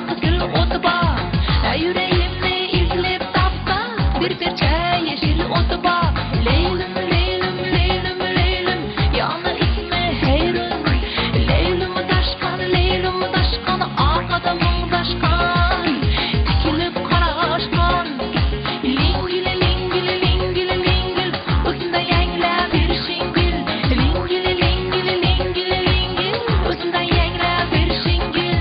kızıl otu bak. Yüreğimni izlep tapsa bir yeşil otu bak. Leylim, leylim, leylim, leylim, yanı ismi Heyrun. Leylim taşkan, leylim taşkan, arkada muğdaşkan. Tikilip karaşkan, lingili, lingili, lingili, lingil, özünde yengle bir şingil. Lingili, lingili, lingili, lingil, özünde yengle bir şingil.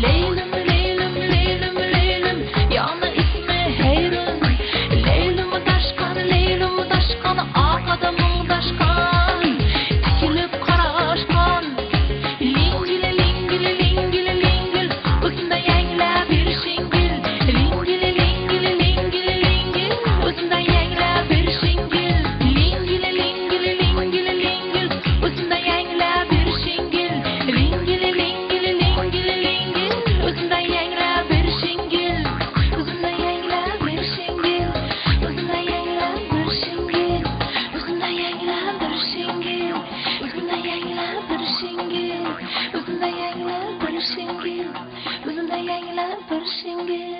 Leylim, leylim, leylim, leylim, yanı ismi Heyrun. Leylim taşkan, leylim taşkan, arkada muğdaşkan. Tikilip karaşkan, lingili, lingili, lingili, lingil, özünde yengle bir şingil. Lingili, lingili, lingili, lingil, özünde yengle bir şingil. Lingili, lingili, lingili, lingil, özünde yengle bir şingil. Lingili, lingili, lingili, lingil, özünde yengle bir şingil. Özünde yengle bir şingil, özünde yengle bir şingil, özünde yengle bir şingil, özünde yengle bir şingil, özünde yengle bir şingil, özünde yengle bir şingil.